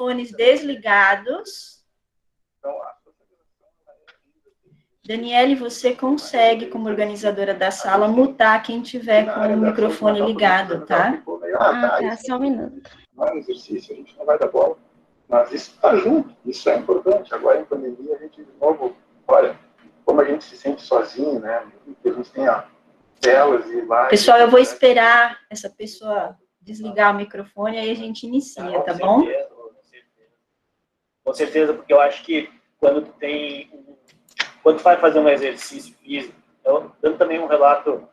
microfones desligados. Daniele, você consegue, como organizadora da sala, mutar quem tiver com o microfone ligado, tá? Tá, só um minuto. Não é um exercício, a gente não vai dar bola. Mas isso está junto, isso é importante. Agora, em pandemia, a gente, de novo, olha, como a gente se sente sozinho, né? A gente tem telas e lives. Pessoal, eu vou esperar essa pessoa desligar o microfone, aí a gente inicia, tá bom? Com certeza, porque eu acho que quando tu vai fazer um exercício físico, então, dando também um relato.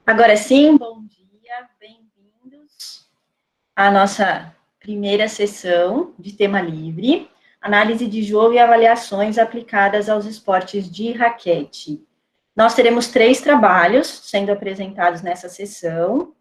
Agora sim, bom dia, bem-vindos à nossa primeira sessão de tema livre, análise de jogo e avaliações aplicadas aos esportes de raquete. Nós teremos 3 trabalhos sendo apresentados nessa sessão.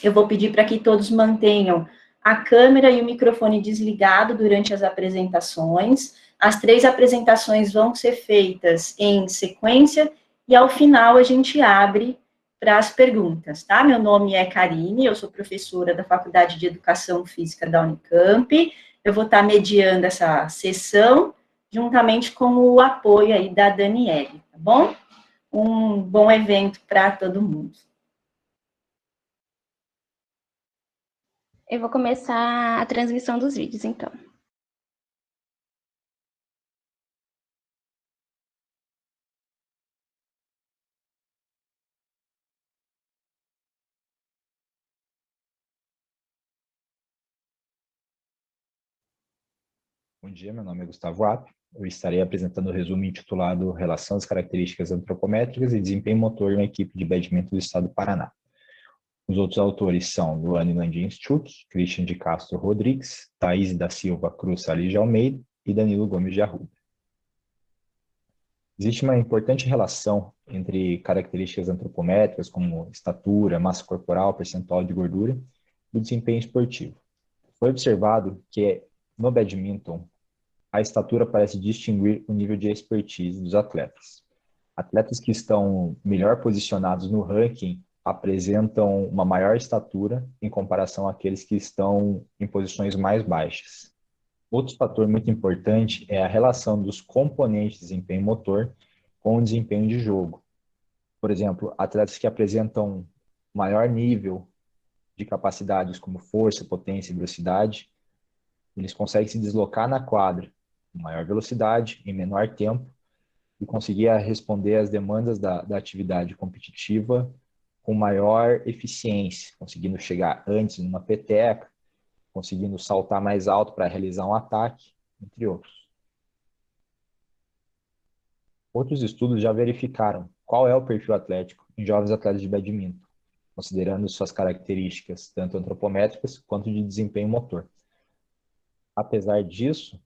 Eu vou pedir para que todos mantenham a câmera e o microfone desligado durante as apresentações. As 3 apresentações vão ser feitas em sequência e, ao final, a gente abre para as perguntas, tá? Meu nome é Karine, eu sou professora da Faculdade de Educação Física da Unicamp. Eu vou estar mediando essa sessão, juntamente com o apoio aí da Daniele, tá bom? Um bom evento para todo mundo. Eu vou começar a transmissão dos vídeos, então. Bom dia, meu nome é Gustavo App. Eu estarei apresentando o resumo intitulado Relação das Características Antropométricas e Desempenho Motor em uma equipe de badminton do estado do Paraná. Os outros autores são Luane Landim Schultz, Christian de Castro Rodrigues, Thaís da Silva Cruz Salles de Almeida e Danilo Gomes de Arruda. Existe uma importante relação entre características antropométricas, como estatura, massa corporal, percentual de gordura, e o desempenho esportivo. Foi observado que no badminton, a estatura parece distinguir o nível de expertise dos atletas. Atletas que estão melhor posicionados no ranking apresentam uma maior estatura em comparação àqueles que estão em posições mais baixas. Outro fator muito importante é a relação dos componentes de desempenho motor com o desempenho de jogo. Por exemplo, atletas que apresentam maior nível de capacidades como força, potência e velocidade, eles conseguem se deslocar na quadra com maior velocidade, em menor tempo, e conseguir responder às demandas da atividade competitiva com maior eficiência, conseguindo chegar antes numa peteca, conseguindo saltar mais alto para realizar um ataque, entre outros. Outros estudos já verificaram qual é o perfil atlético em jovens atletas de badminton, considerando suas características tanto antropométricas quanto de desempenho motor. Apesar disso,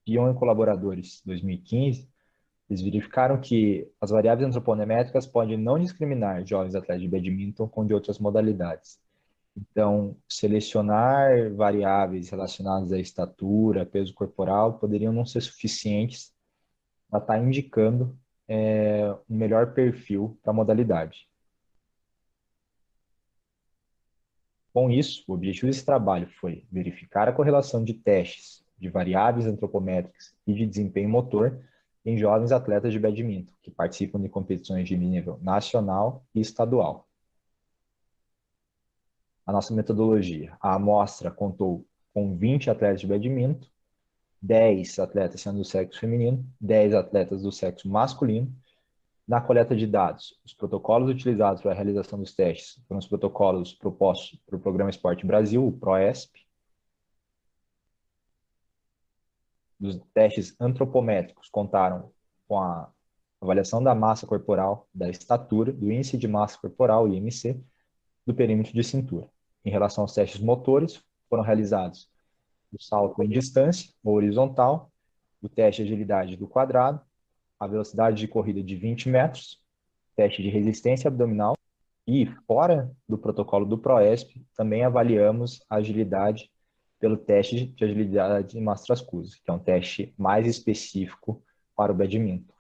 Pion e colaboradores, 2015, eles verificaram que as variáveis antropométricas podem não discriminar jovens atletas de badminton com de outras modalidades. Então, selecionar variáveis relacionadas à estatura, peso corporal, poderiam não ser suficientes para estar indicando um melhor perfil para a modalidade. Com isso, o objetivo desse trabalho foi verificar a correlação de testes de variáveis antropométricas e de desempenho motor em jovens atletas de badminton, que participam de competições de nível nacional e estadual. A nossa metodologia. A amostra contou com 20 atletas de badminton, 10 atletas sendo do sexo feminino, 10 atletas do sexo masculino. Na coleta de dados, os protocolos utilizados para a realização dos testes foram os protocolos propostos para o Programa Esporte Brasil, o PROESP. Os testes antropométricos contaram com a avaliação da massa corporal, da estatura, do índice de massa corporal, IMC, do perímetro de cintura. Em relação aos testes motores, foram realizados o salto em distância, ou horizontal, o teste de agilidade do quadrado, a velocidade de corrida de 20 metros, teste de resistência abdominal, e fora do protocolo do PROESP, também avaliamos a agilidade pelo teste de agilidade de Mastras-Cuse, que é um teste mais específico para o badminton.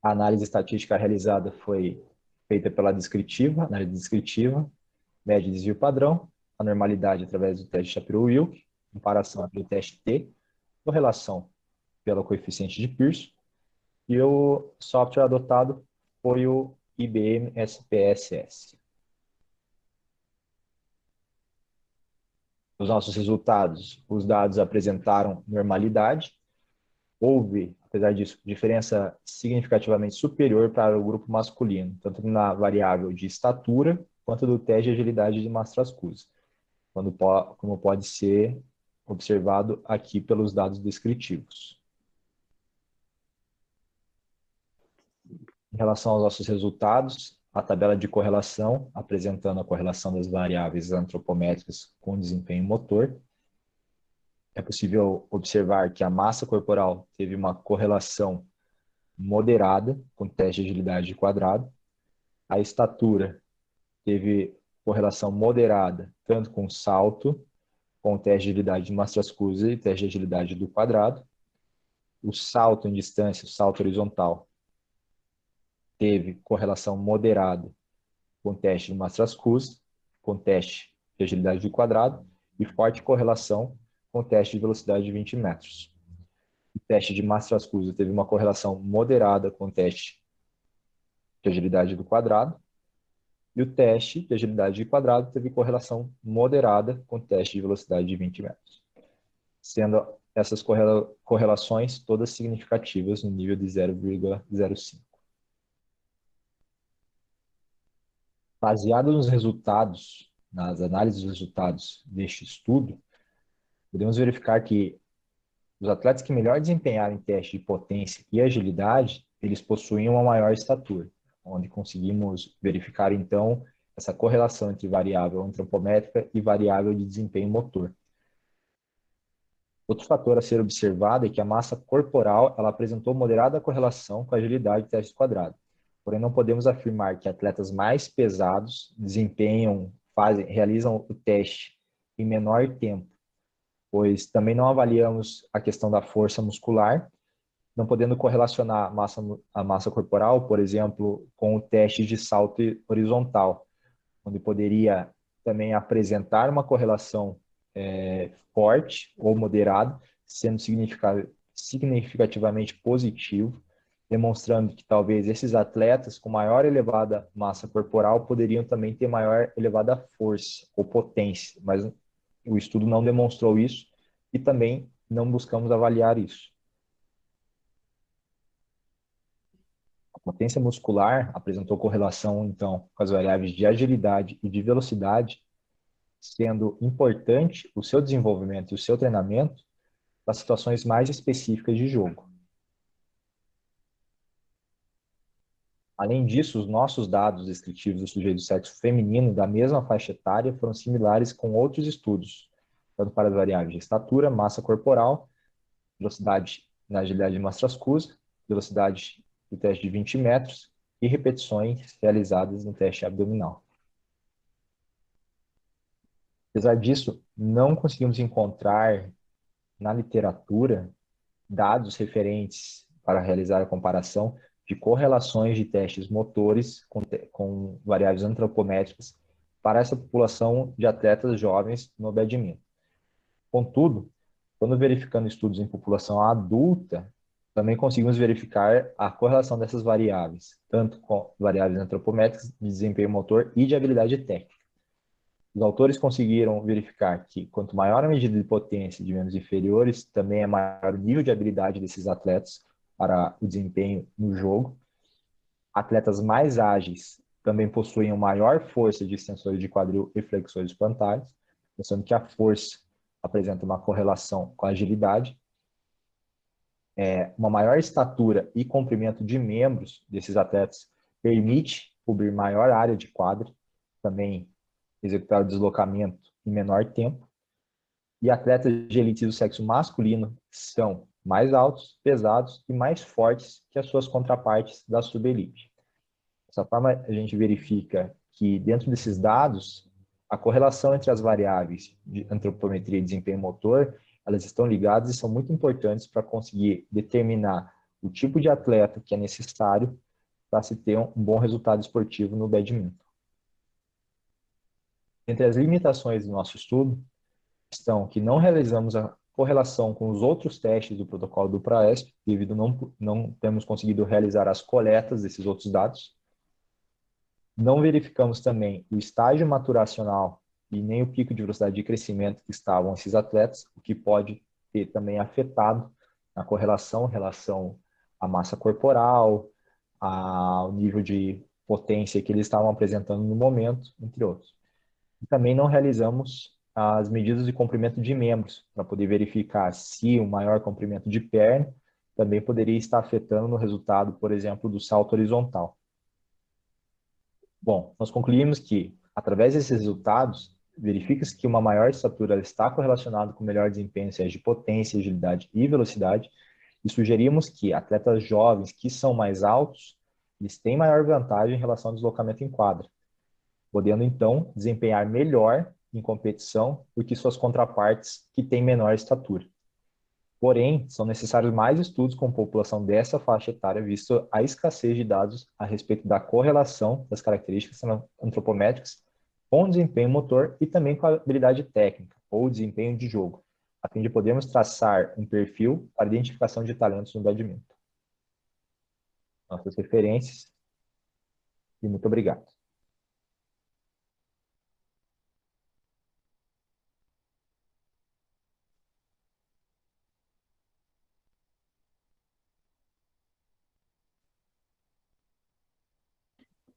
A análise estatística realizada foi feita pela descritiva, análise descritiva, média de desvio padrão, a normalidade através do teste Shapiro-Wilk, comparação pelo teste T, correlação pelo coeficiente de Pearson, e o software adotado foi o IBM SPSS. Os nossos resultados, os dados apresentaram normalidade. Houve, apesar disso, diferença significativamente superior para o grupo masculino, tanto na variável de estatura, quanto do teste de agilidade de Mastras-Cuse, como pode ser observado aqui pelos dados descritivos. Em relação aos nossos resultados, a tabela de correlação, apresentando a correlação das variáveis antropométricas com desempenho motor. É possível observar que a massa corporal teve uma correlação moderada com o teste de agilidade de quadrado. A estatura teve correlação moderada tanto com o salto, com o teste de agilidade de Mastras-Cuse e teste de agilidade do quadrado. O salto em distância, o salto horizontal, teve correlação moderada com o teste de Mastras-Cuse, com o teste de agilidade do quadrado, e forte correlação com o teste de velocidade de 20 metros. O teste de Mastras-Cuse teve uma correlação moderada com o teste de agilidade do quadrado, e o teste de agilidade de quadrado teve correlação moderada com o teste de velocidade de 20 metros, sendo essas correlações todas significativas no nível de 0,05. Baseado nos resultados, nas análises dos resultados deste estudo, podemos verificar que os atletas que melhor desempenharam em teste de potência e agilidade, eles possuíam uma maior estatura, onde conseguimos verificar, então, essa correlação entre variável antropométrica e variável de desempenho motor. Outro fator a ser observado é que a massa corporal ela apresentou moderada correlação com a agilidade de teste quadrado. Porém, não podemos afirmar que atletas mais pesados realizam o teste em menor tempo, pois também não avaliamos a questão da força muscular, não podendo correlacionar a massa corporal, por exemplo, com o teste de salto horizontal, onde poderia também apresentar uma correlação forte ou moderada, sendo significativamente positivo, demonstrando que talvez esses atletas com maior elevada massa corporal poderiam também ter maior elevada força ou potência, mas o estudo não demonstrou isso e também não buscamos avaliar isso. A potência muscular apresentou correlação, então, com as variáveis de agilidade e de velocidade, sendo importante o seu desenvolvimento e o seu treinamento para situações mais específicas de jogo. Além disso, os nossos dados descritivos do sujeito do sexo feminino da mesma faixa etária foram similares com outros estudos, tanto para as variáveis de estatura, massa corporal, velocidade na agilidade de Mastras-Cuse, velocidade do teste de 20 metros e repetições realizadas no teste abdominal. Apesar disso, não conseguimos encontrar na literatura dados referentes para realizar a comparação de correlações de testes motores com variáveis antropométricas para essa população de atletas jovens no badminton. Contudo, quando verificando estudos em população adulta, também conseguimos verificar a correlação dessas variáveis, tanto com variáveis antropométricas de desempenho motor e de habilidade técnica. Os autores conseguiram verificar que quanto maior a medida de potência de membros inferiores, também é maior o nível de habilidade desses atletas para o desempenho no jogo. Atletas mais ágeis também possuem maior força de extensores de quadril e flexores plantares, pensando que a força apresenta uma correlação com a agilidade. Uma maior estatura e comprimento de membros desses atletas permite cobrir maior área de quadra, também executar o deslocamento em menor tempo. E atletas de elite do sexo masculino são mais altos, pesados e mais fortes que as suas contrapartes da subelite. Dessa forma, a gente verifica que dentro desses dados, a correlação entre as variáveis de antropometria e desempenho motor, elas estão ligadas e são muito importantes para conseguir determinar o tipo de atleta que é necessário para se ter um bom resultado esportivo no badminton. Entre as limitações do nosso estudo estão que não realizamos a correlação com os outros testes do protocolo do PRAESP, devido a não termos conseguido realizar as coletas desses outros dados. Não verificamos também o estágio maturacional e nem o pico de velocidade de crescimento que estavam esses atletas, o que pode ter também afetado na correlação, relação à massa corporal, ao nível de potência que eles estavam apresentando no momento, entre outros. E também não realizamos as medidas de comprimento de membros, para poder verificar se o maior comprimento de perna também poderia estar afetando no resultado, por exemplo, do salto horizontal. Bom, nós concluímos que, através desses resultados, verifica-se que uma maior estatura está correlacionada com melhor desempenho em séries de potência, agilidade e velocidade, e sugerimos que atletas jovens que são mais altos, eles têm maior vantagem em relação ao deslocamento em quadra, podendo, então, desempenhar melhor em competição do que suas contrapartes que têm menor estatura. Porém, são necessários mais estudos com população dessa faixa etária, visto a escassez de dados a respeito da correlação das características antropométricas com o desempenho motor e também com a habilidade técnica ou desempenho de jogo, a fim de podermos traçar um perfil para identificação de talentos no badminton. Nossas referências e muito obrigado.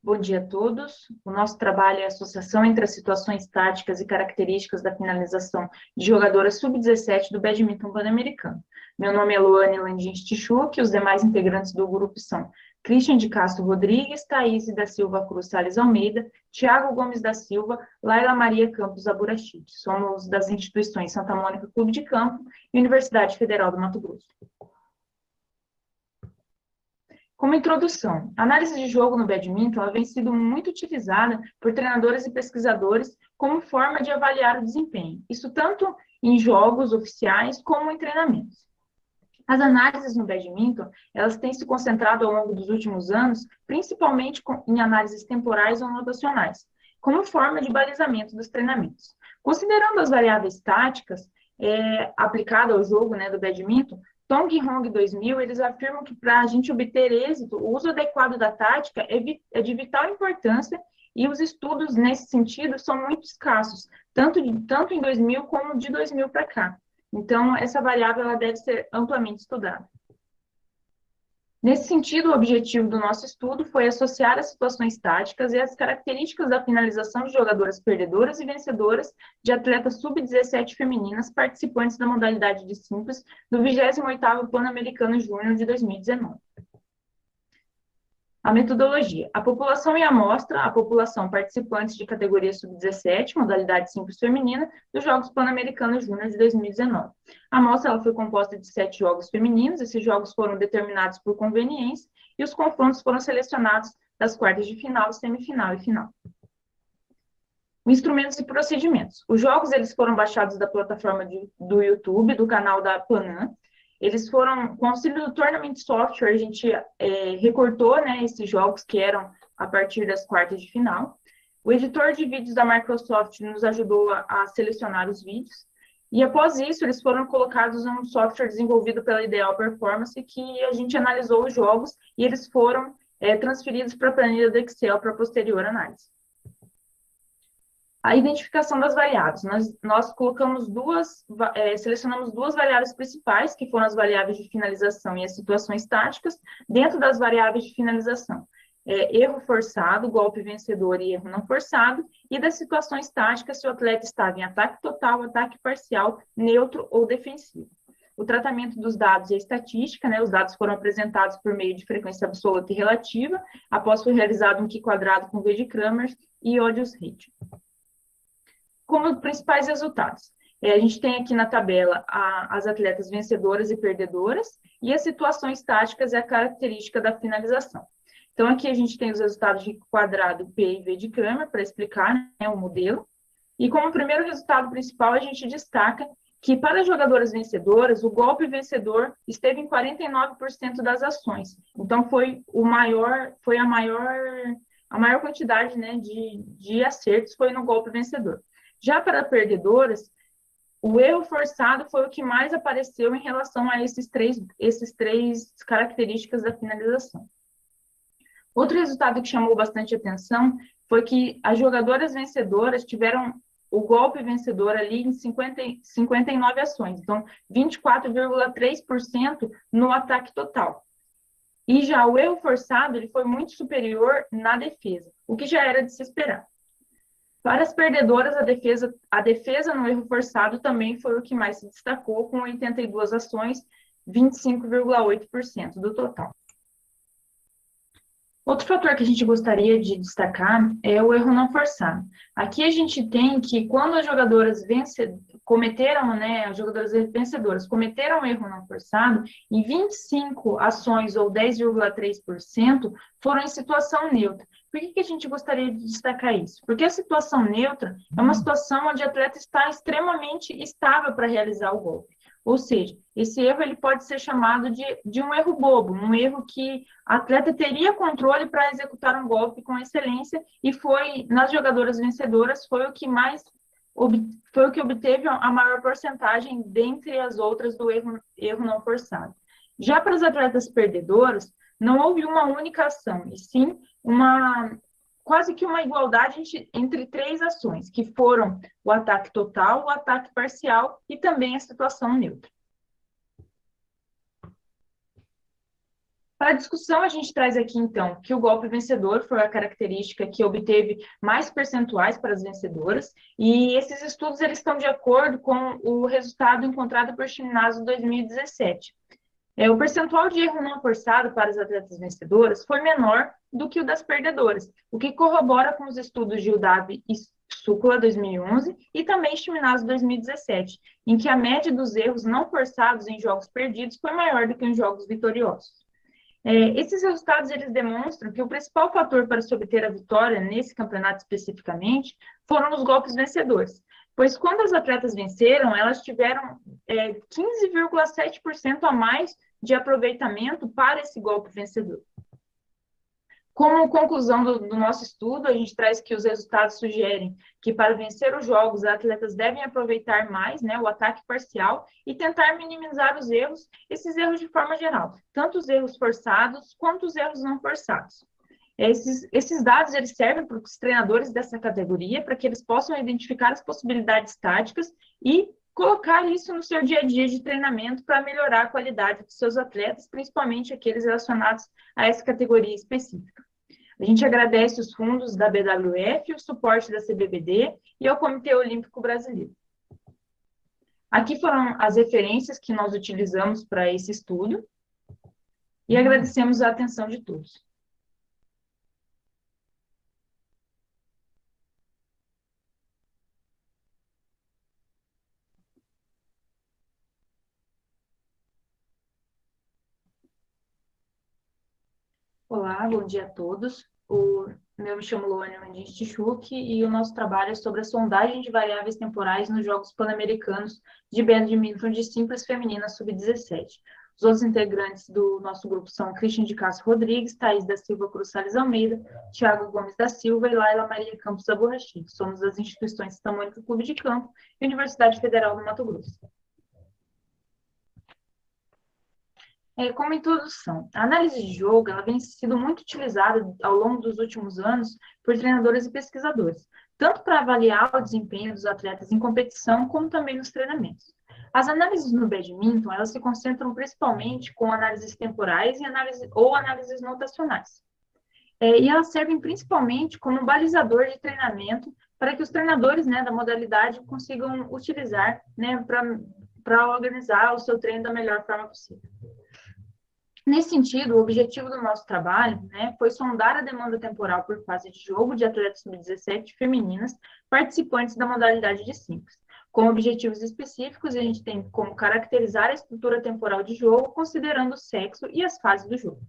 Bom dia a todos. O nosso trabalho é a associação entre as situações táticas e características da finalização de jogadoras sub-17 do badminton pan-americano. Meu nome é Luane Landins Tichuk, e os demais integrantes do grupo são Christian de Castro Rodrigues, Thaís da Silva Cruz Salles Almeida, Thiago Gomes da Silva, Laila Maria Campos Aburachite. Somos das instituições Santa Mônica Clube de Campo e Universidade Federal do Mato Grosso. Como introdução, a análise de jogo no badminton ela vem sendo muito utilizada por treinadores e pesquisadores como forma de avaliar o desempenho, isso tanto em jogos oficiais como em treinamentos. As análises no badminton, elas têm se concentrado ao longo dos últimos anos, principalmente em análises temporais ou notacionais, como forma de balizamento dos treinamentos. Considerando as variáveis táticas aplicadas ao jogo do badminton, Tong e Hong 2000, eles afirmam que para a gente obter êxito, o uso adequado da tática é de vital importância e os estudos nesse sentido são muito escassos, tanto em 2000 como de 2000 para cá. Então, essa variável ela deve ser amplamente estudada. Nesse sentido, o objetivo do nosso estudo foi associar as situações táticas e as características da finalização de jogadoras perdedoras e vencedoras de atletas sub-17 femininas participantes da modalidade de simples do 28º Pan-Americano Júnior de 2019. A metodologia. A população e a amostra, a população participantes de categoria sub-17, modalidade simples feminina, dos Jogos Pan-Americanos Júnior de 2019. A amostra ela foi composta de 7 jogos femininos, esses jogos foram determinados por conveniência e os confrontos foram selecionados das quartas de final, semifinal e final. Instrumentos e procedimentos. Os jogos eles foram baixados da plataforma do YouTube, do canal da Panam. Eles foram, com auxílio do Tournament Software, a gente recortou esses jogos que eram a partir das quartas de final. O editor de vídeos da Microsoft nos ajudou a selecionar os vídeos. E após isso, eles foram colocados em um software desenvolvido pela Ideal Performance, que a gente analisou os jogos e eles foram transferidos para a planilha do Excel para posterior análise. A identificação das variáveis. Nós colocamos selecionamos duas variáveis principais, que foram as variáveis de finalização e as situações táticas, dentro das variáveis de finalização. Erro forçado, golpe vencedor e erro não forçado, e das situações táticas, se o atleta estava em ataque total, ataque parcial, neutro ou defensivo. O tratamento dos dados e a estatística, os dados foram apresentados por meio de frequência absoluta e relativa, após foi realizado um Q quadrado com V de Kramers e odds ratio. Como principais resultados. A gente tem aqui na tabela as atletas vencedoras e perdedoras e as situações táticas e a característica da finalização. Então, aqui a gente tem os resultados de quadrado P e V de Kramer para explicar o modelo. E como primeiro resultado principal, a gente destaca que para as jogadoras vencedoras, o golpe vencedor esteve em 49% das ações. Então, a maior quantidade, né, de acertos foi no golpe vencedor. Já para perdedoras, o erro forçado foi o que mais apareceu em relação a esses três características da finalização. Outro resultado que chamou bastante atenção foi que as jogadoras vencedoras tiveram o golpe vencedor ali em 59 ações, então 24,3% no ataque total. E já o erro forçado ele foi muito superior na defesa, o que já era de se esperar. Para as perdedoras, a defesa no erro forçado também foi o que mais se destacou, com 82 ações, 25,8% do total. Outro fator que a gente gostaria de destacar é o erro não forçado. Aqui a gente tem que quando as jogadoras vencedoras cometeram erro não forçado, em 25 ações ou 10,3% foram em situação neutra. Por que a gente gostaria de destacar isso? Porque a situação neutra é uma situação onde o atleta está extremamente estável para realizar o golpe. Ou seja, esse erro ele pode ser chamado de um erro bobo, um erro que a atleta teria controle para executar um golpe com excelência e nas jogadoras vencedoras, foi o que obteve a maior porcentagem dentre as outras do erro não forçado. Já para as atletas perdedoras, não houve uma única ação, e sim quase que uma igualdade entre três ações, que foram o ataque total, o ataque parcial e também a situação neutra. Para a discussão, a gente traz aqui, então, que o golpe vencedor foi a característica que obteve mais percentuais para as vencedoras, e esses estudos eles estão de acordo com o resultado encontrado por Shimnazo 2017. O percentual de erro não forçado para as atletas vencedoras foi menor do que o das perdedoras, o que corrobora com os estudos de UDAB e Súcula 2011 e também Shimnazo 2017, em que a média dos erros não forçados em jogos perdidos foi maior do que em jogos vitoriosos. Esses resultados eles demonstram que o principal fator para se obter a vitória nesse campeonato especificamente foram os golpes vencedores, pois quando as atletas venceram, elas tiveram 15,7% a mais de aproveitamento para esse golpe vencedor. Como conclusão do nosso estudo, a gente traz que os resultados sugerem que para vencer os jogos, as atletas devem aproveitar mais, né, o ataque parcial e tentar minimizar os erros, esses erros de forma geral, tanto os erros forçados quanto os erros não forçados. Esses dados eles servem para os treinadores dessa categoria, para que eles possam identificar as possibilidades táticas e colocar isso no seu dia a dia de treinamento para melhorar a qualidade dos seus atletas, principalmente aqueles relacionados a essa categoria específica. A gente agradece os fundos da BWF, o suporte da CBBD e ao Comitê Olímpico Brasileiro. Aqui foram as referências que nós utilizamos para esse estudo e agradecemos a atenção de todos. Olá, bom dia a todos. Eu me chamo Luana Mandins Tichuk e o nosso trabalho é sobre a sondagem de variáveis temporais nos Jogos Pan-Americanos de Badminton de Simples Feminina Sub-17. Os outros integrantes do nosso grupo são Christian de Castro Rodrigues, Thaís da Silva Cruz Salles Almeida, Thiago Gomes da Silva e Laila Maria Campos da Borrachim. Somos das instituições Tamanho Clube de Campo e Universidade Federal do Mato Grosso. Como introdução, a análise de jogo ela vem sendo muito utilizada ao longo dos últimos anos por treinadores e pesquisadores, tanto para avaliar o desempenho dos atletas em competição, como também nos treinamentos. As análises no badminton, elas se concentram principalmente com análises temporais e análises notacionais. E elas servem principalmente como um balizador de treinamento para que os treinadores, né, da modalidade consigam utilizar, né, para organizar o seu treino da melhor forma possível. Nesse sentido, o objetivo do nosso trabalho, né, foi sondar a demanda temporal por fase de jogo de atletas sub-17 femininas participantes da modalidade de simples. Com objetivos específicos, a gente tem como caracterizar a estrutura temporal de jogo, considerando o sexo e as fases do jogo.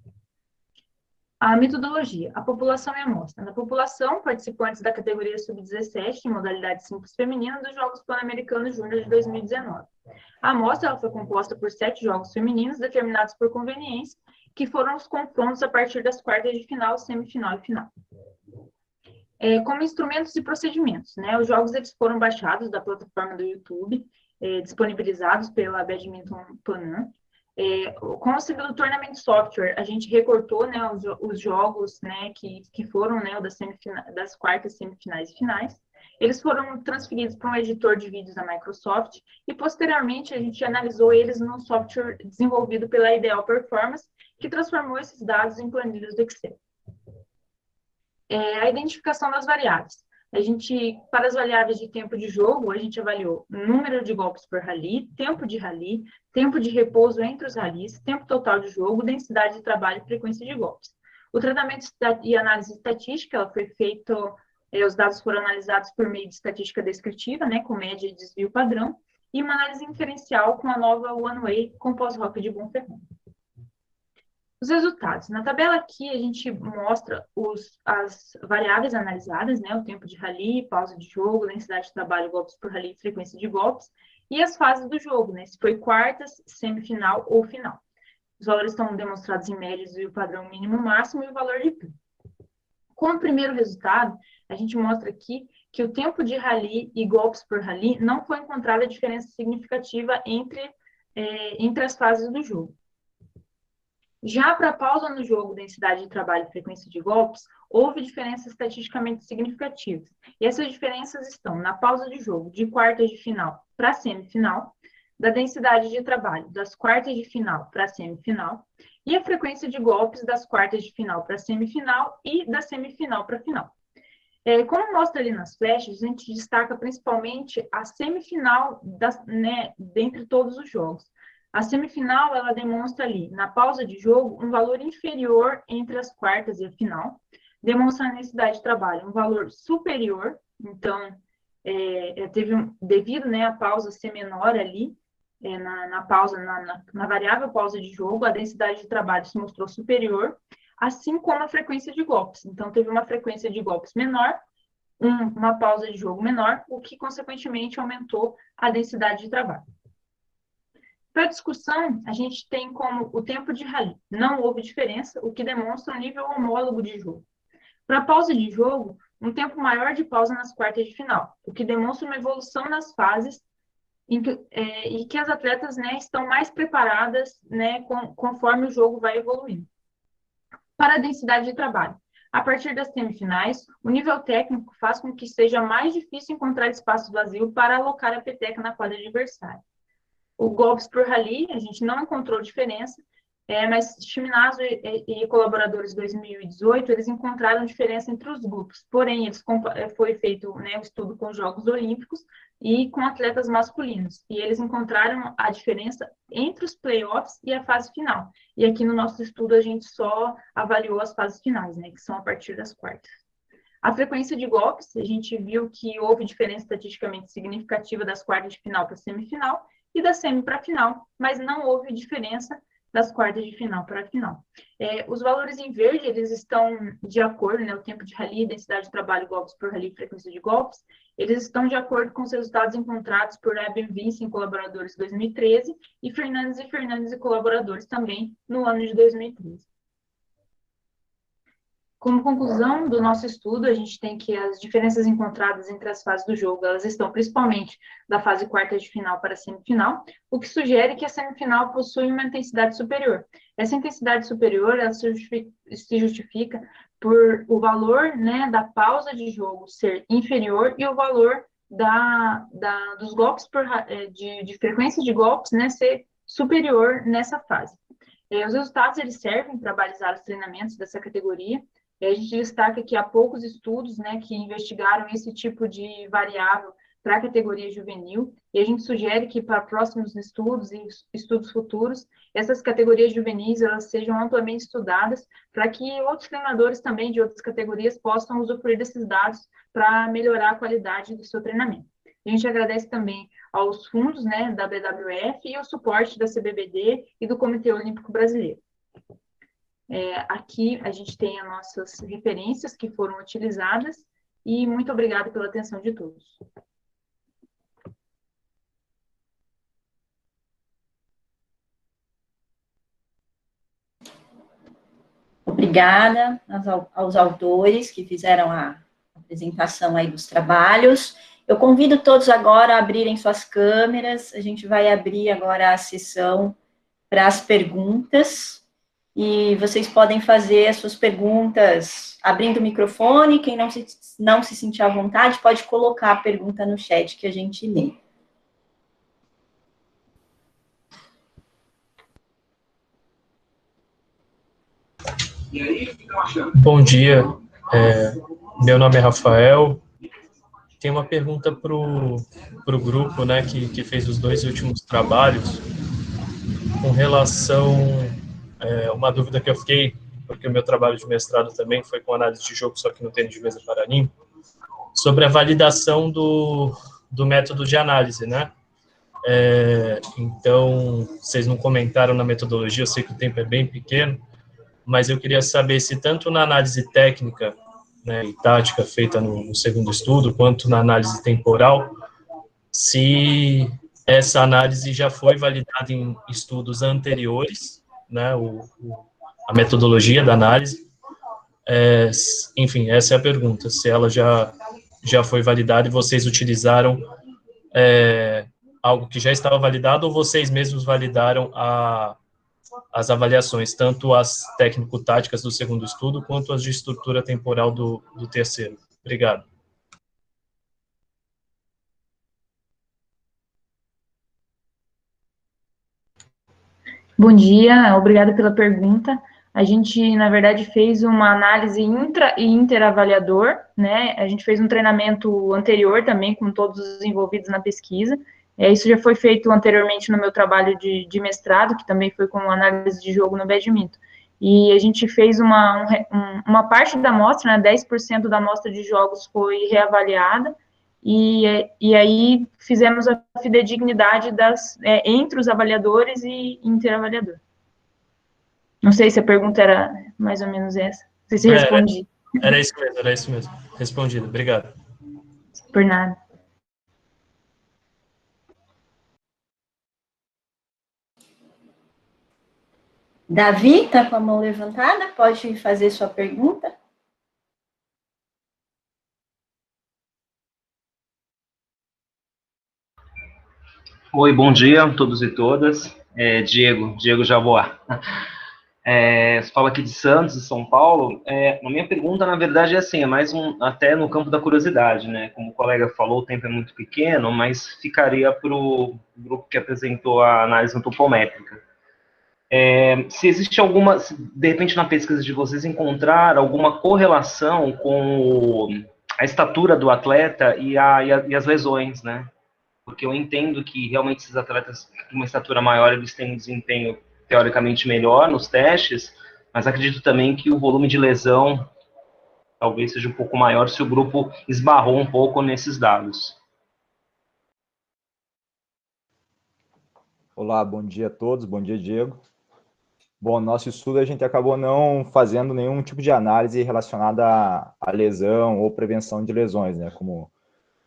A metodologia, a população e a amostra. Na população, participantes da categoria sub-17, em modalidade simples feminina, dos Jogos Pan-Americanos Júnior de 2019. A amostra ela foi composta por 7 jogos femininos, determinados por conveniência, que foram os confrontos a partir das quartas de final, semifinal e final. Como instrumentos e procedimentos, né? Os jogos eles foram baixados da plataforma do YouTube, disponibilizados pela Badminton Panam. Com o auxílio do Tournament Software, a gente recortou, né, os jogos, né, que foram, né, das quartas, semifinais e finais. Eles foram transferidos para um editor de vídeos da Microsoft e, posteriormente, a gente analisou eles num software desenvolvido pela Ideal Performance, que transformou esses dados em planilhas do Excel. A identificação das variáveis. Para as variáveis de tempo de jogo, a gente avaliou número de golpes por rally, tempo de repouso entre os rallies, tempo total de jogo, densidade de trabalho e frequência de golpes. O tratamento e análise estatística, ela foi feito, os dados foram analisados por meio de estatística descritiva, né, com média e desvio padrão, e uma análise inferencial com a nova One Way com pós-rock de Bonferroni. Os resultados. Na tabela aqui, a gente mostra as variáveis analisadas, né? O tempo de rally, pausa de jogo, densidade de trabalho, golpes por rally, frequência de golpes, e as fases do jogo, né? Se foi quartas, semifinal ou final. Os valores estão demonstrados em médias e o padrão mínimo máximo e o valor de pi. Com o primeiro resultado, a gente mostra aqui que o tempo de rally e golpes por rally não foi encontrada diferença significativa entre as fases do jogo. Já para a pausa no jogo, densidade de trabalho e frequência de golpes, houve diferenças estatisticamente significativas. E essas diferenças estão na pausa de jogo de quartas de final para semifinal, da densidade de trabalho das quartas de final para semifinal, e a frequência de golpes das quartas de final para semifinal e da semifinal para final. Como mostra ali nas flechas, a gente destaca principalmente a semifinal dentre todos os jogos. A semifinal, ela demonstra ali, na pausa de jogo, um valor inferior entre as quartas e a final, demonstra a necessidade de trabalho, um valor superior, então, devido, né, a pausa ser menor ali, na variável pausa de jogo, a densidade de trabalho se mostrou superior, assim como a frequência de golpes. Então, teve uma frequência de golpes menor, uma pausa de jogo menor, o que, consequentemente, aumentou a densidade de trabalho. Para a discussão, a gente tem como o tempo de rally. Não houve diferença, o que demonstra um nível homólogo de jogo. Para a pausa de jogo, um tempo maior de pausa nas quartas de final, o que demonstra uma evolução nas fases e que as atletas, né, estão mais preparadas, né, conforme o jogo vai evoluindo. Para a densidade de trabalho. A partir das semifinais, o nível técnico faz com que seja mais difícil encontrar espaço vazio para alocar a peteca na quadra adversária. O golpes por rally, a gente não encontrou diferença, mas Chiminazo e colaboradores 2018, eles encontraram diferença entre os grupos. Porém, foi feito, né, um estudo com os Jogos Olímpicos e com atletas masculinos. E eles encontraram a diferença entre os playoffs e a fase final. E aqui no nosso estudo a gente só avaliou as fases finais, né, que são a partir das quartas. A frequência de golpes, a gente viu que houve diferença estatisticamente significativa das quartas de final para a semifinal e da semi para a final, mas não houve diferença das quartas de final para a final. Os valores em verde, eles estão de acordo, né, o tempo de rally, densidade de trabalho, golpes por rally, frequência de golpes, eles estão de acordo com os resultados encontrados por Eben Vince em colaboradores 2013 e Fernandes e colaboradores também no ano de 2013. Como conclusão do nosso estudo, a gente tem que as diferenças encontradas entre as fases do jogo, elas estão principalmente da fase quarta de final para a semifinal, o que sugere que a semifinal possui uma intensidade superior. Essa intensidade superior, ela se justifica por o valor, né, da pausa de jogo ser inferior e o valor dos golpes de frequência de golpes, né, ser superior nessa fase. Os resultados eles servem para balizar os treinamentos dessa categoria. A gente destaca que há poucos estudos, né, que investigaram esse tipo de variável para a categoria juvenil, e a gente sugere que para próximos estudos e estudos futuros, essas categorias juvenis elas sejam amplamente estudadas para que outros treinadores também de outras categorias possam usufruir desses dados para melhorar a qualidade do seu treinamento. A gente agradece também aos fundos, né, da BWF e o suporte da CBBD e do Comitê Olímpico Brasileiro. Aqui a gente tem as nossas referências que foram utilizadas, e muito obrigada pela atenção de todos. Obrigada aos autores que fizeram a apresentação aí dos trabalhos. Eu convido todos agora a abrirem suas câmeras. A gente vai abrir agora a sessão para as perguntas, e vocês podem fazer as suas perguntas abrindo o microfone. Quem não se sentir à vontade, pode colocar a pergunta no chat que a gente lê. Bom dia, meu nome é Rafael. Tem uma pergunta para o grupo, né, que fez os 2 últimos trabalhos, com relação, uma dúvida que eu fiquei, porque o meu trabalho de mestrado também foi com análise de jogo, só que no tênis de mesa paraninho, sobre a validação do método de análise, né? Então, vocês não comentaram na metodologia, eu sei que o tempo é bem pequeno, mas eu queria saber se tanto na análise técnica, né, e tática feita no segundo estudo, quanto na análise temporal, se essa análise já foi validada em estudos anteriores, né, a metodologia da análise. Enfim, essa é a pergunta, se ela já foi validada e vocês utilizaram algo que já estava validado, ou vocês mesmos validaram as avaliações, tanto as técnico-táticas do segundo estudo, quanto as de estrutura temporal do terceiro. Obrigado. Bom dia, obrigada pela pergunta. A gente, na verdade, fez uma análise intra e interavaliador, né? A gente fez um treinamento anterior também com todos os envolvidos na pesquisa. Isso já foi feito anteriormente no meu trabalho de mestrado, que também foi com análise de jogo no badminton. E a gente fez uma parte da amostra, né, 10% da amostra de jogos foi reavaliada, e aí fizemos a fidedignidade entre os avaliadores e interavaliador. Não sei se a pergunta era mais ou menos essa. Não sei se respondi. Era isso mesmo. Respondido, obrigado. Por nada. Davi, está com a mão levantada? Pode fazer sua pergunta? Oi, bom dia a todos e todas. Diego Jaboá. Você fala aqui de Santos, de São Paulo. A minha pergunta, na verdade, é mais até no campo da curiosidade, né? Como o colega falou, o tempo é muito pequeno, mas ficaria para o grupo que apresentou a análise antropométrica. Se existe de repente na pesquisa de vocês encontrar alguma correlação com a estatura do atleta e as lesões, né? Porque eu entendo que realmente esses atletas com uma estatura maior, eles têm um desempenho teoricamente melhor nos testes, mas acredito também que o volume de lesão talvez seja um pouco maior se o grupo esbarrou um pouco nesses dados. Olá, bom dia a todos, bom dia, Diego. Bom, nosso estudo a gente acabou não fazendo nenhum tipo de análise relacionada à lesão ou prevenção de lesões, né? Como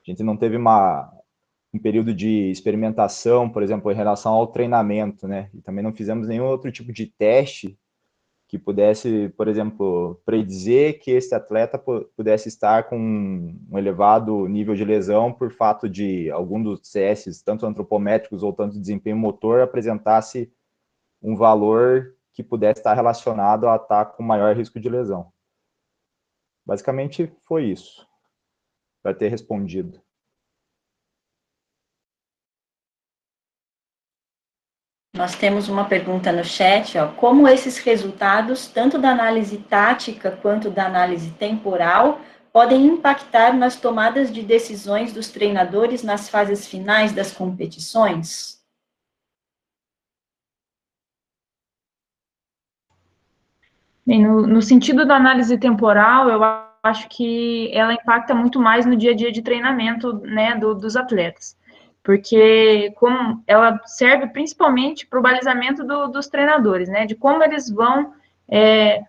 a gente não teve um período de experimentação, por exemplo, em relação ao treinamento, né? E também não fizemos nenhum outro tipo de teste que pudesse, por exemplo, predizer que esse atleta pudesse estar com um elevado nível de lesão por fato de algum dos CS, tanto antropométricos ou tanto desempenho motor, apresentasse um valor que pudesse estar relacionado a estar com maior risco de lesão. Basicamente foi isso, para ter respondido. Nós temos uma pergunta no chat, ó. Como esses resultados, tanto da análise tática quanto da análise temporal, podem impactar nas tomadas de decisões dos treinadores nas fases finais das competições? Bem, no sentido da análise temporal, eu acho que ela impacta muito mais no dia a dia de treinamento, né, dos atletas, porque como ela serve principalmente para o balizamento dos treinadores, né, de como eles vão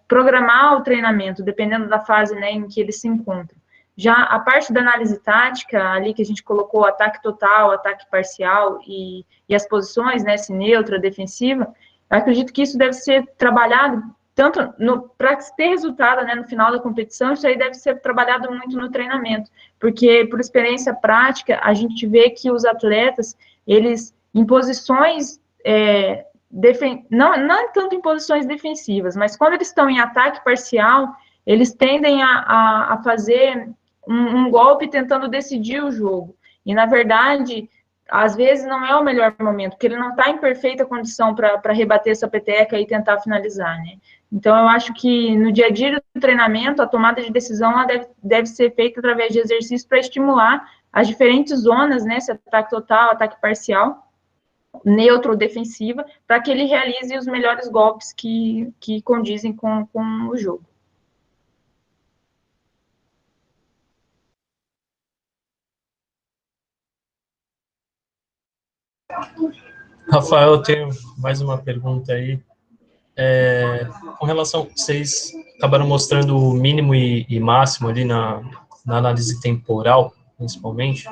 programar o treinamento, dependendo da fase, né, em que ele se encontra. Já a parte da análise tática, ali que a gente colocou ataque total, ataque parcial e as posições, né, se neutra, defensiva, eu acredito que isso deve ser trabalhado tanto para ter resultado, né, no final da competição, isso aí deve ser trabalhado muito no treinamento, porque por experiência prática, a gente vê que os atletas, eles, em posições, não tanto em posições defensivas, mas quando eles estão em ataque parcial, eles tendem a fazer um golpe tentando decidir o jogo. E, na verdade, às vezes não é o melhor momento, porque ele não está em perfeita condição para rebater essa peteca e tentar finalizar, né? Então, eu acho que no dia a dia do treinamento, a tomada de decisão ela deve ser feita através de exercícios para estimular as diferentes zonas, né? Se ataque total, ataque parcial, neutro ou defensiva, para que ele realize os melhores golpes que condizem com o jogo. Rafael, eu tenho mais uma pergunta aí. Com relação, vocês acabaram mostrando o mínimo e máximo ali na análise temporal, principalmente.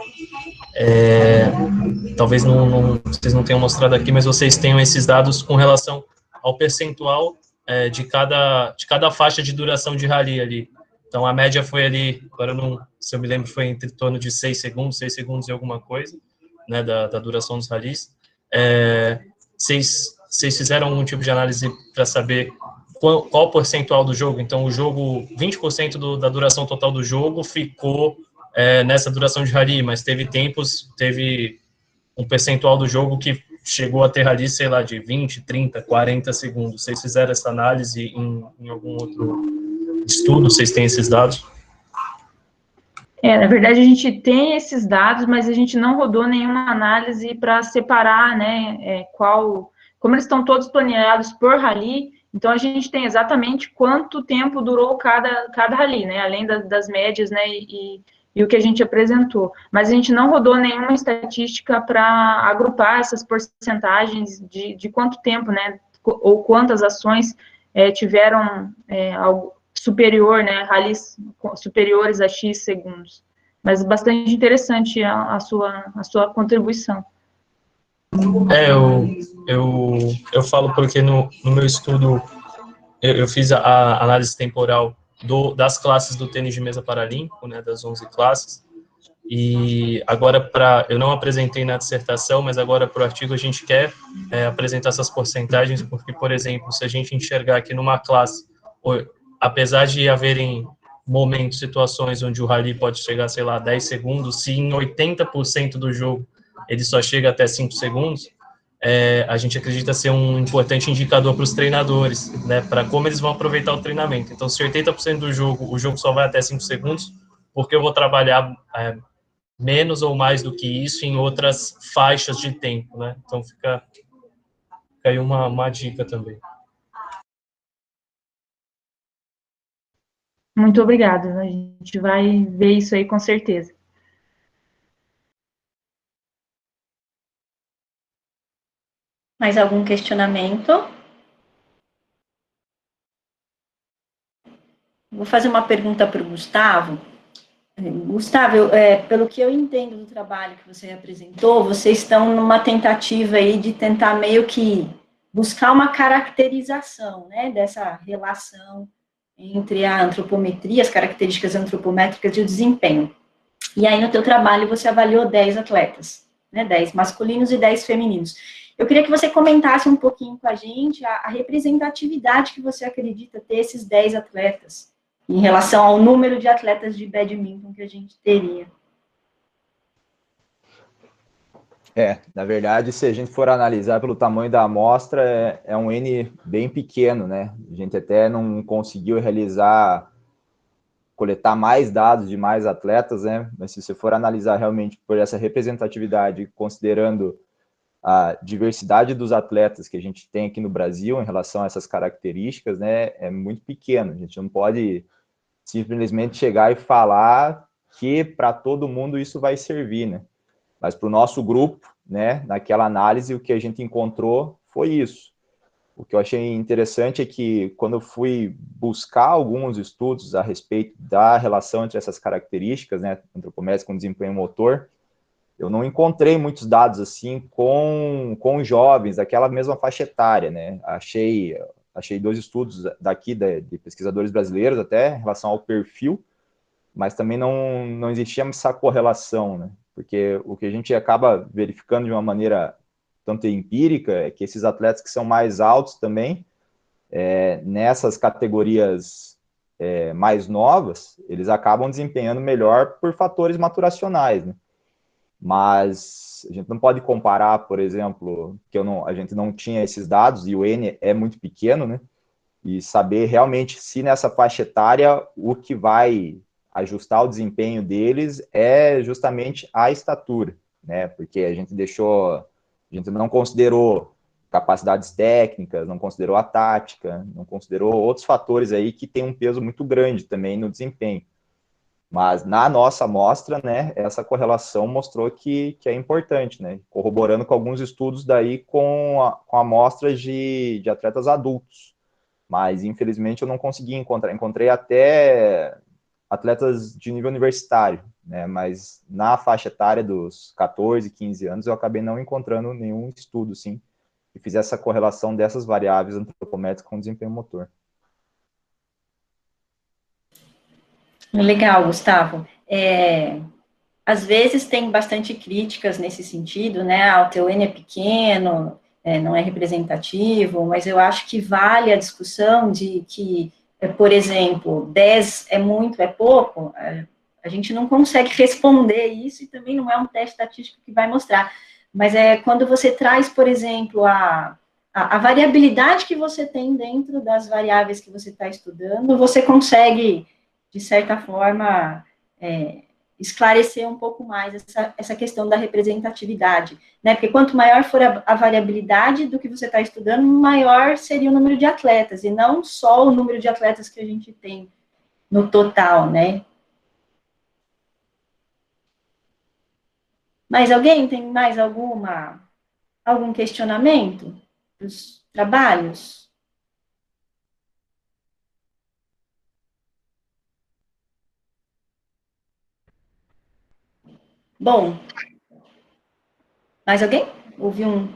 Talvez vocês não tenham mostrado aqui, mas vocês tenham esses dados com relação ao percentual de cada faixa de duração de rally ali. Então, a média foi ali, agora se eu me lembro, foi entre torno de 6 segundos e alguma coisa, né, da duração dos rallies. Vocês fizeram algum tipo de análise para saber qual o percentual do jogo? Então, o jogo, 20% da duração total do jogo ficou nessa duração de rally, mas teve um percentual do jogo que chegou a ter rally, sei lá, de 20, 30, 40 segundos. Vocês fizeram essa análise em algum outro estudo? Vocês têm esses dados? Na verdade, a gente tem esses dados, mas a gente não rodou nenhuma análise para separar, né, como eles estão todos planeados por rally, então a gente tem exatamente quanto tempo durou cada rally, né, além das médias, né, e o que a gente apresentou. Mas a gente não rodou nenhuma estatística para agrupar essas porcentagens de quanto tempo, né, ou quantas ações tiveram algo superior, né, rallies superiores a X segundos. Mas bastante interessante a sua contribuição. Eu falo porque no meu estudo eu fiz a análise temporal das classes do tênis de mesa paralímpico, né, das 11 classes, e agora eu não apresentei na dissertação, mas agora para o artigo a gente quer apresentar essas porcentagens, porque, por exemplo, se a gente enxergar que numa classe, apesar de haverem momentos, situações onde o rally pode chegar, sei lá, 10 segundos, se em 80% do jogo ele só chega até 5 segundos, a gente acredita ser um importante indicador para os treinadores, né, para como eles vão aproveitar o treinamento. Então, se 80% do jogo, o jogo só vai até 5 segundos, porque eu vou trabalhar menos ou mais do que isso em outras faixas de tempo, né? Então, fica aí uma dica também. Muito obrigada, a gente vai ver isso aí com certeza. Mais algum questionamento? Vou fazer uma pergunta para o Gustavo. Gustavo, pelo que eu entendo do trabalho que você apresentou, vocês estão numa tentativa aí de tentar meio que buscar uma caracterização, né, dessa relação entre a antropometria, as características antropométricas e o desempenho. E aí, no teu trabalho, você avaliou 10 atletas, né, 10 masculinos e 10 femininos. Eu queria que você comentasse um pouquinho com a gente a representatividade que você acredita ter esses 10 atletas, em relação ao número de atletas de badminton que a gente teria. Na verdade, se a gente for analisar pelo tamanho da amostra, é um N bem pequeno, né? A gente até não conseguiu coletar mais dados de mais atletas, né? Mas se você for analisar realmente por essa representatividade, considerando a diversidade dos atletas que a gente tem aqui no Brasil em relação a essas características, né, é muito pequeno. A gente não pode simplesmente chegar e falar que para todo mundo isso vai servir, né? Mas para o nosso grupo, né, naquela análise, o que a gente encontrou foi isso. O que eu achei interessante é que, quando eu fui buscar alguns estudos a respeito da relação entre essas características, né, antropométricas com desempenho motor, eu não encontrei muitos dados assim com jovens, daquela mesma faixa etária, né? Achei 2 estudos daqui de pesquisadores brasileiros até em relação ao perfil, mas também não existia essa correlação, né? Porque o que a gente acaba verificando de uma maneira tanto empírica é que esses atletas que são mais altos também, nessas categorias mais novas, eles acabam desempenhando melhor por fatores maturacionais, né? Mas a gente não pode comparar, por exemplo, que a gente não tinha esses dados e o N é muito pequeno, né? E saber realmente se nessa faixa etária o que vai ajustar o desempenho deles é justamente a estatura, né? Porque a gente não considerou capacidades técnicas, não considerou a tática, não considerou outros fatores aí que têm um peso muito grande também no desempenho. Mas na nossa amostra, né, essa correlação mostrou que é importante, né? Corroborando com alguns estudos daí com amostras de atletas adultos. Mas, infelizmente, eu não consegui encontrar. Encontrei até atletas de nível universitário, né? Mas na faixa etária dos 14, 15 anos, eu acabei não encontrando nenhum estudo, sim, que fizesse essa correlação dessas variáveis antropométricas com desempenho motor. Legal, Gustavo. Às vezes tem bastante críticas nesse sentido, né? O teu N é pequeno, não é representativo, mas eu acho que vale a discussão de que, por exemplo, 10 é muito, é pouco, a gente não consegue responder isso e também não é um teste estatístico que vai mostrar. Mas quando você traz, por exemplo, a variabilidade que você tem dentro das variáveis que você está estudando, você consegue, de certa forma, esclarecer um pouco mais essa questão da representatividade, né? Porque quanto maior for a variabilidade do que você está estudando, maior seria o número de atletas, e não só o número de atletas que a gente tem no total, né? Mas alguém tem mais algum questionamento dos trabalhos? Bom, mais alguém? Houve um...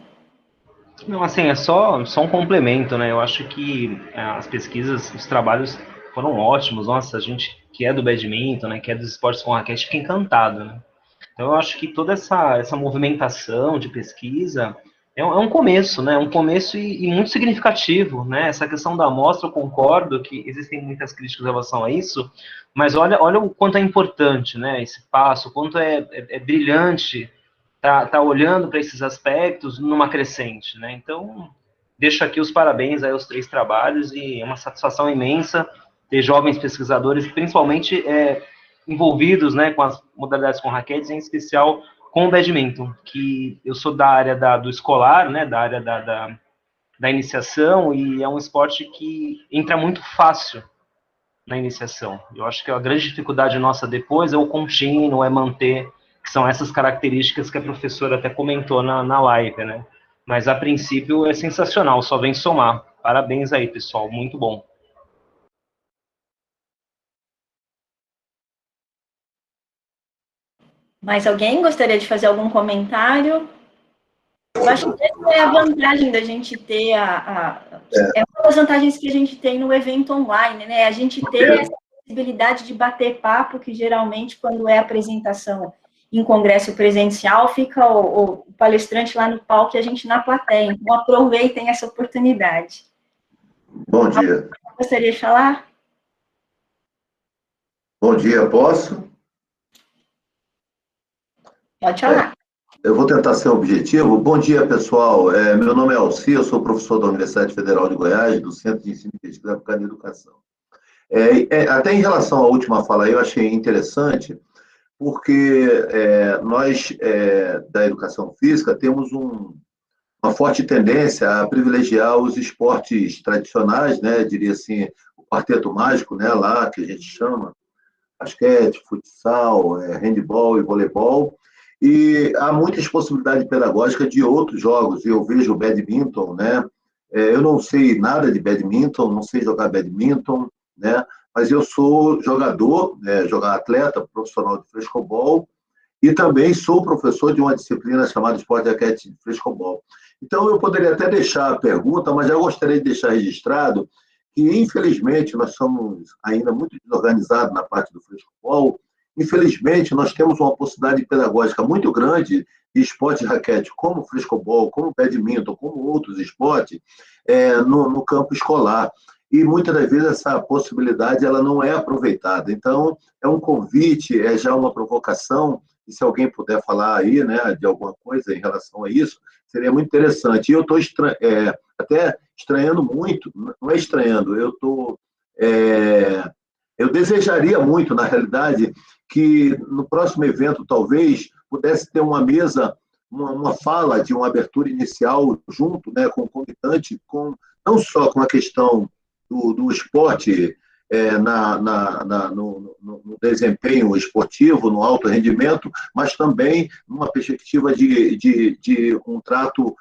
Não, assim, é só um complemento, né? Eu acho que as pesquisas, os trabalhos foram ótimos. Nossa, a gente que é do badminton, né, que é dos esportes com raquete, fica encantado, né? Então, eu acho que toda essa movimentação de pesquisa é um começo, né? Um começo e muito significativo, né? Essa questão da amostra, eu concordo que existem muitas críticas em relação a isso, mas olha o quanto é importante, né? Esse passo, o quanto é brilhante tá olhando para esses aspectos numa crescente, né? Então, deixo aqui os parabéns aí aos 3 trabalhos e é uma satisfação imensa ter jovens pesquisadores, principalmente envolvidos, né, com as modalidades com raquetes, em especial com o badminton, que eu sou da área do escolar, né, da área da iniciação, e é um esporte que entra muito fácil na iniciação. Eu acho que a grande dificuldade nossa depois é o contínuo, é manter, que são essas características que a professora até comentou na live, né? Mas, a princípio, é sensacional, só vem somar. Parabéns aí, pessoal, muito bom. Mais alguém gostaria de fazer algum comentário? Eu acho que essa é a vantagem da gente ter é uma das vantagens que a gente tem no evento online, né? A gente ter essa possibilidade de bater papo, que geralmente, quando é apresentação em congresso presencial, fica o palestrante lá no palco e a gente na plateia. Então, aproveitem essa oportunidade. Bom dia. Gostaria de falar? Bom dia, posso? Pode falar. Eu vou tentar ser objetivo. Bom dia, pessoal. Meu nome é Alci, eu sou professor da Universidade Federal de Goiás, do Centro de Ensino e Pesquisa Aplicada em Educação. Até em relação à última fala aí, eu achei interessante, porque nós, da educação física, temos uma forte tendência a privilegiar os esportes tradicionais, né? Diria assim, o quarteto mágico, né? Lá que a gente chama, basquete, futsal, handebol e voleibol, e há muitas possibilidades pedagógicas de outros jogos, e eu vejo o badminton, né, Eu não sei nada de badminton, não sei jogar badminton, né? Mas eu sou jogador, atleta profissional de frescobol, e também sou professor de uma disciplina chamada Esporte de Raquete de Frescobol. Então, eu poderia até deixar a pergunta, mas já gostaria de deixar registrado que, infelizmente, nós somos ainda muito desorganizados na parte do frescobol. Infelizmente, nós temos uma possibilidade pedagógica muito grande de esporte de raquete, como o frescobol, como o badminton, como outros esportes, no campo escolar. E, muitas das vezes, essa possibilidade ela não é aproveitada. Então, é um convite, é já uma provocação, e se alguém puder falar aí, né, de alguma coisa em relação a isso, seria muito interessante. E eu estou até estranhando muito, não é estranhando, eu desejaria muito, na realidade, que no próximo evento, talvez, pudesse ter uma mesa, uma fala de uma abertura inicial junto, né, com o convidante, não só com a questão do esporte, no desempenho esportivo, no alto rendimento, mas também numa perspectiva de um trato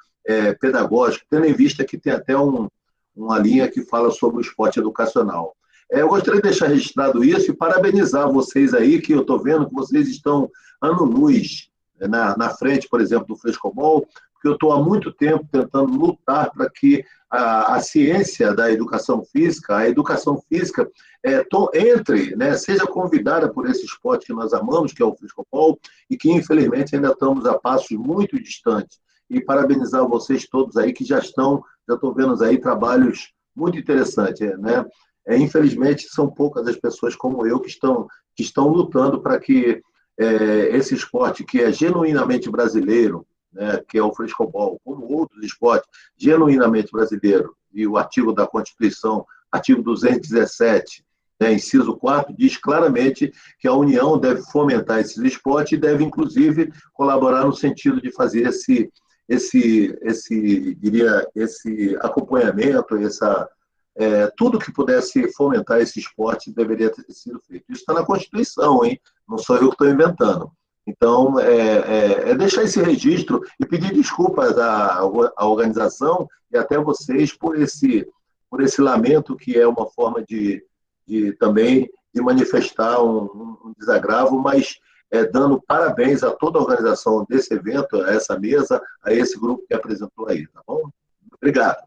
pedagógico, tendo em vista que tem até uma linha que fala sobre o esporte educacional. Eu gostaria de deixar registrado isso e parabenizar vocês aí, que eu estou vendo que vocês estão ano-luz na frente, por exemplo, do frescobol, porque eu estou há muito tempo tentando lutar para que a ciência da educação física, a educação física, entre, né, seja convidada por esse esporte que nós amamos, que é o frescobol, e que, infelizmente, ainda estamos a passos muito distantes. E parabenizar vocês todos aí que já estou vendo aí trabalhos muito interessantes, né? Infelizmente, são poucas as pessoas como eu que estão lutando para que esse esporte, que é genuinamente brasileiro, né, que é o frescobol, como outros esportes genuinamente brasileiros, e o artigo da Constituição, artigo 217, né, inciso 4, diz claramente que a União deve fomentar esses esportes e deve, inclusive, colaborar no sentido de fazer esse acompanhamento, tudo que pudesse fomentar esse esporte deveria ter sido feito. Isso está na Constituição, hein? Não sou eu que estou inventando. Então, deixar esse registro e pedir desculpas à organização e até vocês por esse lamento, que é uma forma também de manifestar um desagravo, mas dando parabéns a toda a organização desse evento, a essa mesa, a esse grupo que apresentou aí, tá bom? Obrigado.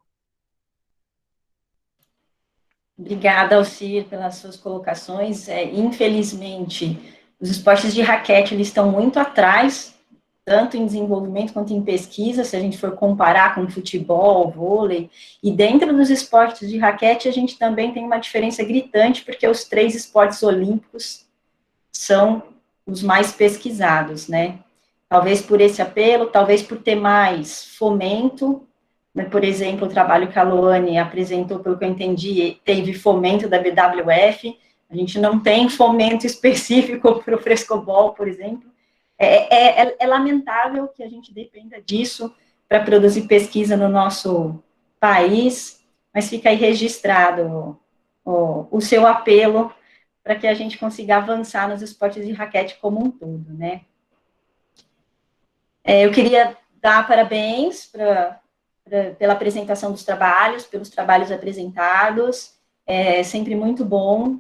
Obrigada, Alcir, pelas suas colocações. Infelizmente, os esportes de raquete eles estão muito atrás, tanto em desenvolvimento quanto em pesquisa, se a gente for comparar com futebol, vôlei, e dentro dos esportes de raquete a gente também tem uma diferença gritante, porque os 3 esportes olímpicos são os mais pesquisados, né? Talvez por esse apelo, talvez por ter mais fomento, né? Por exemplo, o trabalho que a Loane apresentou, pelo que eu entendi, teve fomento da BWF. A gente não tem fomento específico para o frescobol, por exemplo. É lamentável que a gente dependa disso para produzir pesquisa no nosso país, mas fica aí registrado o seu apelo para que a gente consiga avançar nos esportes de raquete como um todo, né? Eu queria dar parabéns pela apresentação dos trabalhos, pelos trabalhos apresentados. É sempre muito bom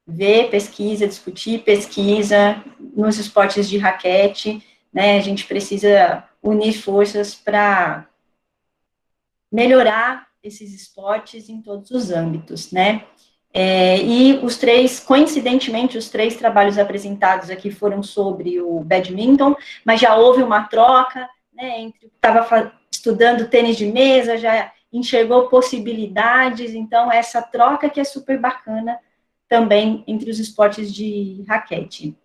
ver pesquisa, discutir pesquisa nos esportes de raquete, né? A gente precisa unir forças para melhorar esses esportes em todos os âmbitos, né? E coincidentemente, os 3 trabalhos apresentados aqui foram sobre o badminton, mas já houve uma troca, né, entre o que estava estudando tênis de mesa, já enxergou possibilidades, então essa troca que é super bacana também entre os esportes de raquete.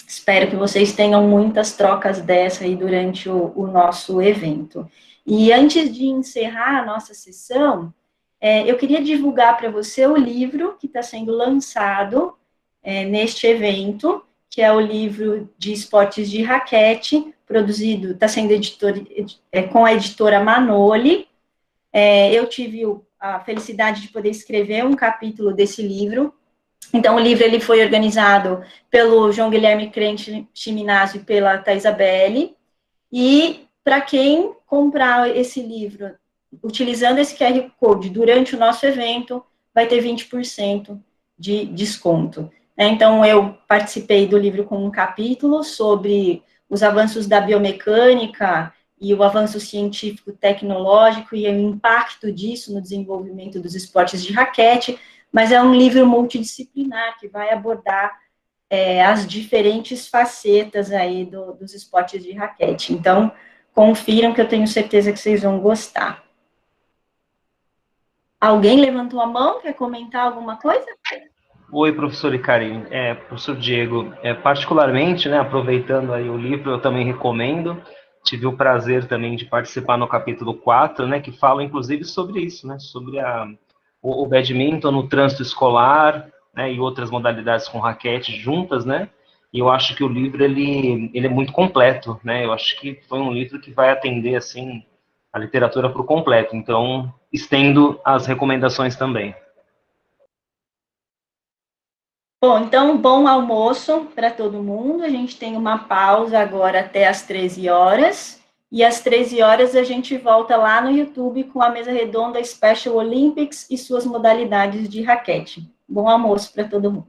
Espero que vocês tenham muitas trocas dessa aí durante o nosso evento. E antes de encerrar a nossa sessão, eu queria divulgar para você o livro que está sendo lançado neste evento, que é o livro de esportes de raquete, produzido, está sendo com a editora Manoli. Eu tive a felicidade de poder escrever um capítulo desse livro. Então, o livro ele foi organizado pelo João Guilherme Crente Chiminazzi e pela Thaisa Belli. E, para quem comprar esse livro utilizando esse QR Code durante o nosso evento, vai ter 20% de desconto. Então, eu participei do livro com um capítulo sobre os avanços da biomecânica e o avanço científico tecnológico e o impacto disso no desenvolvimento dos esportes de raquete, mas é um livro multidisciplinar que vai abordar as diferentes facetas aí dos esportes de raquete. Então, confiram que eu tenho certeza que vocês vão gostar. Alguém levantou a mão, quer comentar alguma coisa? Oi, professor Icari, professor Diego, particularmente, né, aproveitando aí o livro, eu também recomendo, tive o prazer também de participar no capítulo 4, né, que fala inclusive sobre isso, né, sobre o badminton no trânsito escolar, né, e outras modalidades com raquete juntas, né, e eu acho que o livro, ele é muito completo, né, eu acho que foi um livro que vai atender, assim, a literatura por completo, então, estendo as recomendações também. Bom, então, bom almoço para todo mundo. A gente tem uma pausa agora até às 13 horas. E às 13 horas a gente volta lá no YouTube com a mesa redonda Special Olympics e suas modalidades de raquete. Bom almoço para todo mundo.